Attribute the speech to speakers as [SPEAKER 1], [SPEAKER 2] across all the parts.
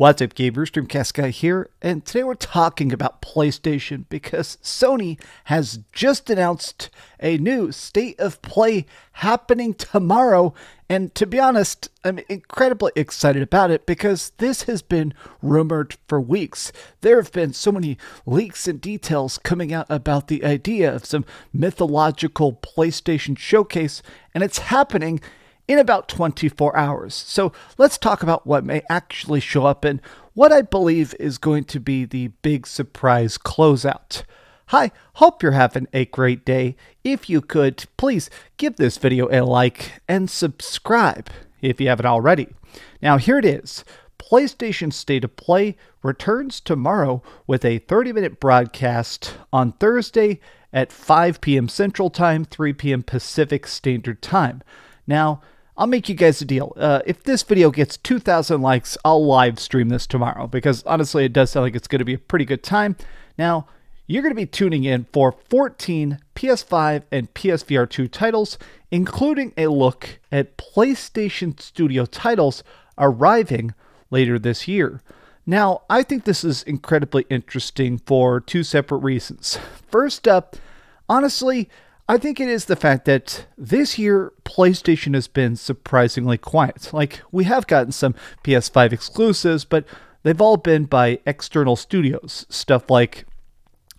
[SPEAKER 1] What's up, gamers? DreamcastGuy here, and today we're talking about PlayStation because Sony has just announced a new State of Play happening tomorrow, and to be honest, I'm incredibly excited about it because this has been rumored for weeks. There have been so many leaks and details coming out about the idea of some mythological PlayStation showcase, and it's happening in about 24 hours. So let's talk about what may actually show up and what I believe is going to be the big surprise closeout. Hi, hope you're having a great day. If you could, please give this video a like and subscribe if you haven't already. Now here it is. PlayStation State of Play returns tomorrow with a 30-minute broadcast on Thursday at 5 p.m. Central Time, 3 p.m. Pacific Standard Time. Now, I'll make you guys a deal. If this video gets 2,000 likes, I'll live stream this tomorrow because honestly, it does sound like it's going to be a pretty good time. Now, you're going to be tuning in for 14 PS5 and PSVR 2 titles, including a look at PlayStation Studio titles arriving later this year. Now, I think this is incredibly interesting for two separate reasons. First up, honestly, I think it is the fact that this year, PlayStation has been surprisingly quiet. Like, we have gotten some PS5 exclusives, but they've all been by external studios. Stuff like,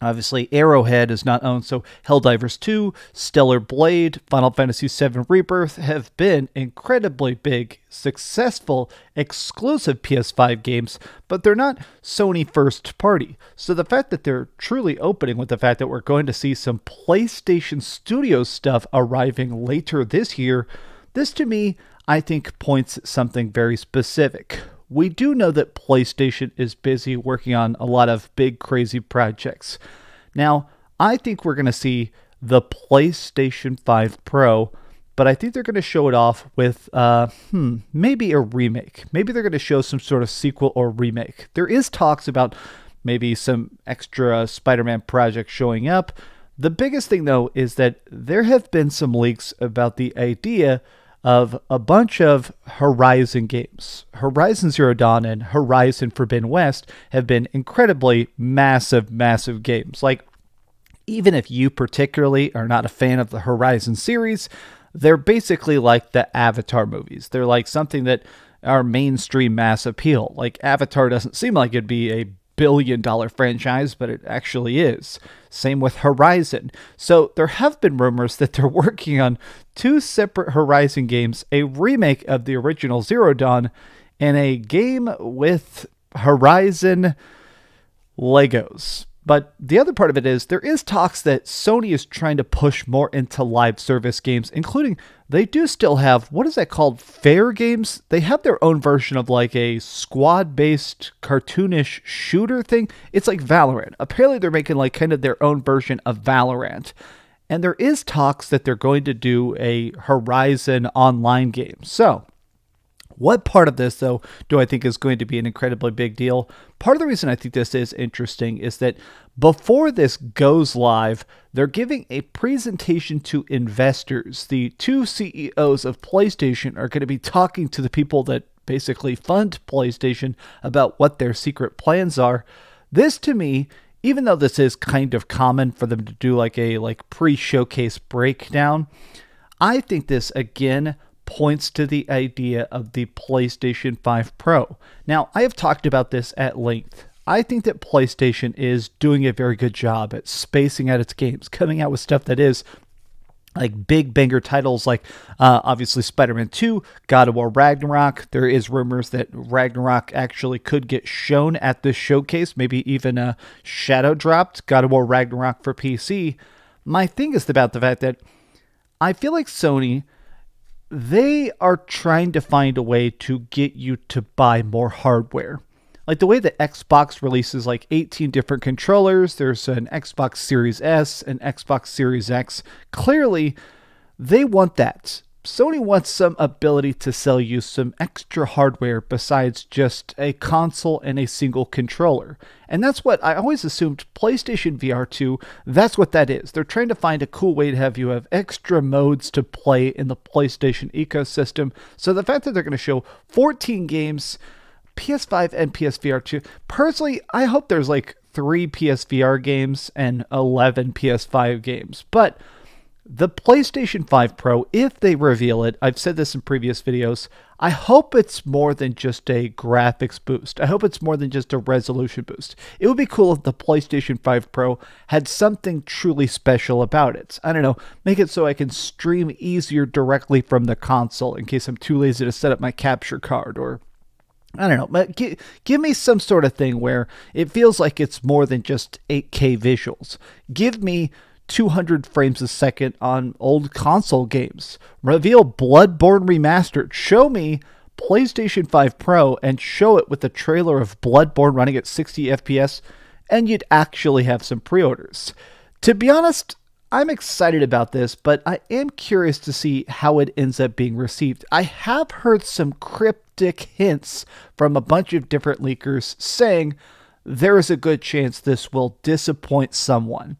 [SPEAKER 1] obviously, Arrowhead is not owned, so Helldivers 2, Stellar Blade, Final Fantasy VII Rebirth have been incredibly big, successful, exclusive PS5 games, but they're not Sony first party. So the fact that they're truly opening with the fact that we're going to see some PlayStation Studios stuff arriving later this year, this to me, I think points at something very specific. We do know that PlayStation is busy working on a lot of big, crazy projects. Now, I think we're going to see the PlayStation 5 Pro, but I think they're going to show it off with maybe a remake. Maybe they're going to show some sort of sequel or remake. There is talks about maybe some extra Spider-Man projects showing up. The biggest thing, though, is that there have been some leaks about the idea of a bunch of Horizon games. Horizon Zero Dawn and Horizon Forbidden West have been incredibly massive games. Like, even if you particularly are not a fan of the Horizon series, they're basically like the Avatar movies. They're like something that are mainstream mass appeal. Like, Avatar doesn't seem like it'd be a billion-dollar franchise, but it actually is. Same with Horizon. So there have been rumors that they're working on two separate Horizon games, a remake of the original Zero Dawn, and a game with Horizon Legos. But the other part of it is there is talks that Sony is trying to push more into live service games, including they do still have, what is that called? Fair games? They have their own version of like a squad-based cartoonish shooter thing. It's like Valorant. Apparently they're making like kind of their own version of Valorant. And there is talks that they're going to do a Horizon online game. So, what part of this, though, do I think is going to be an incredibly big deal? Part of the reason I think this is interesting is that before this goes live, they're giving a presentation to investors. The two CEOs of PlayStation are going to be talking to the people that basically fund PlayStation about what their secret plans are. This, to me, even though this is kind of common for them to do like a pre-showcase breakdown, I think this, again, points to the idea of the PlayStation 5 Pro. Now, I have talked about this at length. I think that PlayStation is doing a very good job at spacing out its games, coming out with stuff that is like big banger titles like obviously Spider-Man 2, God of War Ragnarok. There is rumors that Ragnarok actually could get shown at this showcase, maybe even shadow dropped, God of War Ragnarok for PC. My thing is about the fact that I feel like Sony, they are trying to find a way to get you to buy more hardware. Like the way that Xbox releases like 18 different controllers, there's an Xbox Series S, an Xbox Series X. Clearly, they want that. Sony wants some ability to sell you some extra hardware besides just a console and a single controller. And that's what I always assumed PlayStation VR 2, that's what that is. They're trying to find a cool way to have you have extra modes to play in the PlayStation ecosystem. So the fact that they're going to show 14 games, PS5 and PSVR 2. Personally, I hope there's like 3 PSVR games and 11 PS5 games. But the PlayStation 5 Pro, if they reveal it, I've said this in previous videos, I hope it's more than just a graphics boost. I hope it's more than just a resolution boost. It would be cool if the PlayStation 5 Pro had something truly special about it. I don't know, make it so I can stream easier directly from the console in case I'm too lazy to set up my capture card, or I don't know, but give me some sort of thing where it feels like it's more than just 8K visuals. Give me 200 frames a second on old console games. Reveal Bloodborne Remastered. Show me PlayStation 5 Pro and show it with a trailer of Bloodborne running at 60 FPS, and you'd actually have some pre-orders. To be honest, I'm excited about this, but I am curious to see how it ends up being received. I have heard some cryptic hints from a bunch of different leakers saying there is a good chance this will disappoint someone.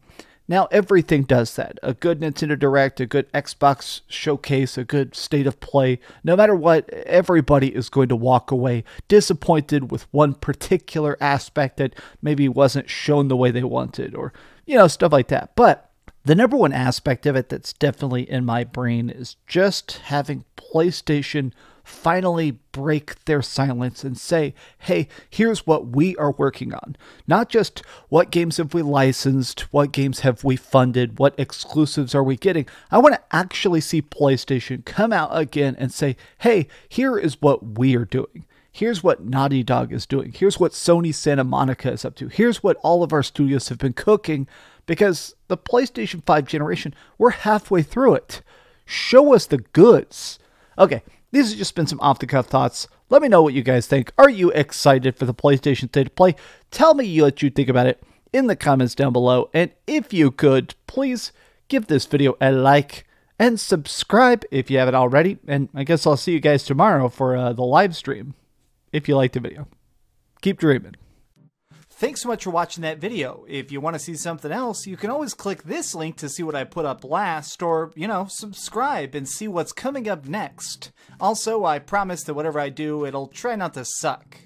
[SPEAKER 1] Now, everything does that. A good Nintendo Direct, a good Xbox showcase, a good state of play. No matter what, everybody is going to walk away disappointed with one particular aspect that maybe wasn't shown the way they wanted, or, you know, stuff like that. But the number one aspect of it that's definitely in my brain is just having PlayStation finally break their silence and say, hey, here's what we are working on. Not just what games have we licensed, what games have we funded, what exclusives are we getting. I want to actually see PlayStation come out again and say, hey, here is what we are doing. Here's what Naughty Dog is doing. Here's what Sony Santa Monica is up to. Here's what all of our studios have been cooking, because the PlayStation 5 generation, we're halfway through it. Show us the goods. Okay, these have just been some off-the-cuff thoughts. Let me know what you guys think. Are you excited for the PlayStation State of Play? Tell me what you think about it in the comments down below. And if you could, please give this video a like and subscribe if you haven't already. And I guess I'll see you guys tomorrow for the live stream, if you liked the video. Keep dreaming. Thanks so much for watching that video. If you want to see something else, you can always click this link to see what I put up last, or, you know, subscribe and see what's coming up next. Also, I promise that whatever I do, it'll try not to suck.